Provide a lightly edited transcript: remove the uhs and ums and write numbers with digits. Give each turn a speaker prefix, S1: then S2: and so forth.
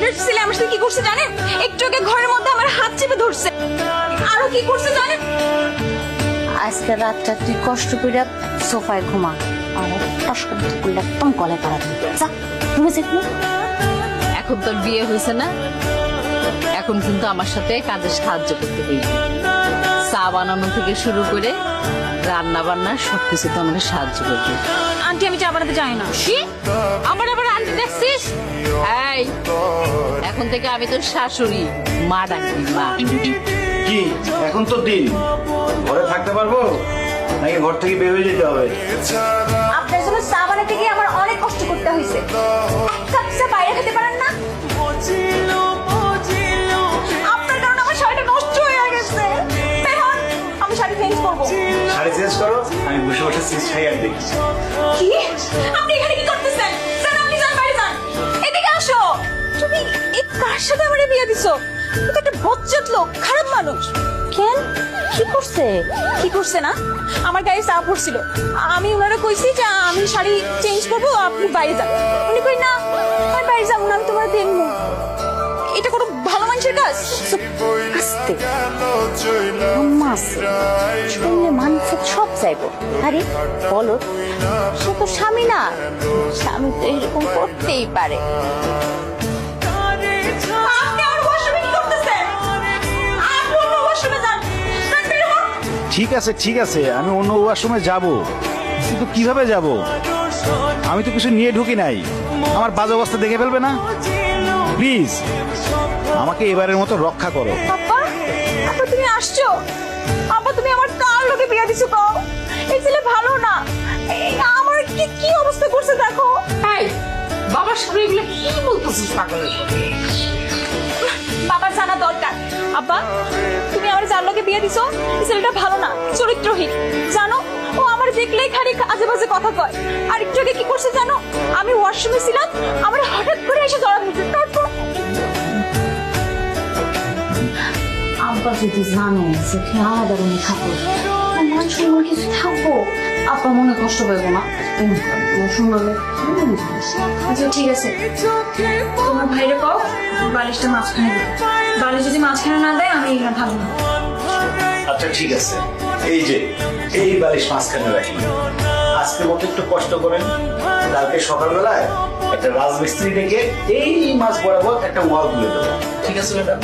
S1: আপনার ছেলে আমার সাথে কি করছে জানেন? একটু আগে ঘরের মধ্যে আমার হাত চেপে ধরছে। আরো কি করছে জানেন?
S2: আজকে রাতটা তুই কষ্ট করে সোফায় ঘুমা, আর টস করে করলে একদম গলায় পাড়া দিবি। যা তুমি দেখবো।
S3: এখন তোর বিয়ে হয়েছে না, এখন কিন্তু আমার সাথে কাজে সাহায্য করতে দিবি। চা বানানো থেকে শুরু করে রান্না বান্না সবকিছু তো আমাকে সাহায্য করবে।
S1: আন্টি আমি চা বানাতে জানি না।
S3: কি আবার আবার আন্টি দেখছিস? এই এখন থেকে আমি তোর শাশুড়ি, মা ডাকবি মা।
S4: কি এখন তো দিন ঘরে থাকতে পারবো নাকি ঘর থেকে বের হয়ে যেতে হবে?
S1: আপনার জন্য চা বানাতে গিয়ে আমার অনেক কষ্ট করতে হয়েছে। এক কাপ চা বাইরে খেতে পারেন না? আপনার কারণে আমার শাড়িটা নষ্ট হয়ে গেছে। বের হন, আমি শাড়ি চেঞ্জ করবো।
S4: শাড়ি চেঞ্জ করো, আমি বসে বসে সিক্স ফাইয়ার দেখি।
S1: কি? আপনি এখানে কি করতেছেন? স্যার আপনি যান বাইরে যান। এদিকে আসো। তুমি এই কার সাথে আমারে বিয়ে দিছো? ও তো একটা বজ্জাত লোক, খারাপ মানুষ।
S2: কেন কি করছে?
S1: কি করছে না? আমার গায়ে চা পড়ছিল। আমি ওনারা কইছি যে আমি শাড়ি চেঞ্জ করবো, আপনি বাইরে যান। উনি কই না আমি বাইরে যাবো না, আমি তোমার দেখবো। এটা কোনো ভালো মানুষের কাজ?
S2: আস্তে আম্মা আছে, শুনলে মানুষ সব চাইবো। আরে বলো, সে তো স্বামী না, স্বামী তো এরকম করতেই পারে।
S1: আপনি আমার ওয়াশরুমে কি করতেছেন? আপনি অন্য ওয়াশরুমে যান। যান, বের হন।
S4: ঠিক আছে আমি অন্য ওয়াশরুমে যাব, কিন্তু কিভাবে যাব? আমি তো কিছু নিয়ে ঢুকি নাই, আমার বাজে অবস্থা দেখে ফেলবে না? প্লিজ আমাকে এবারের মতো রক্ষা করো।
S1: আপা, আপা তুমি আসছো? আপা তুমি আমার কার লোকে বিয়ে দিছো কও? এই ছেলে ভালো না। আমার কি কি অবস্থা করছে দেখো।
S3: এই বাবার সামনে এগুলো কি বলতেছিস পাগলের মতো?
S1: বাবার জানা দরকার। আব্বা তুমি আমার যার লোকে বিয়ে দিছো, এই ছেলেটা ভালো না, চরিত্রহীন। জানো ও আমার দেখলেই খালি আজে বাজে কথা কয়। আর একটু আগে কি করছে জানো? আমি ওয়াশরুমে ছিলাম, আমার হঠাৎ করে এসে জড়া ধরছে। তারপর
S2: আব্বা যদি জানে যে তুই আলাদা রুমে থাকো, মান সম্মান কিছু থাকবো, আপা মনে কষ্ট পাইবো না? শুনলে
S1: আচ্ছা ঠিক আছে, তোমার ভাইরে কও বালিশটা মাঝখানে দিতে। বালিশ যদি মাঝখানে না দেয় আমি এখানে থাকবো না।
S4: আচ্ছা ঠিক আছে, এই যে এই বালিশ মাঝখানে রাখি। আজকের মতো একটু কষ্ট করেন, কালকে সকালবেলায় একটা রাজমিস্ত্রি ডেকে এই মাছ বরাবর একটা ওয়াল তুলে দেবো। ঠিক আছে ম্যাডাম?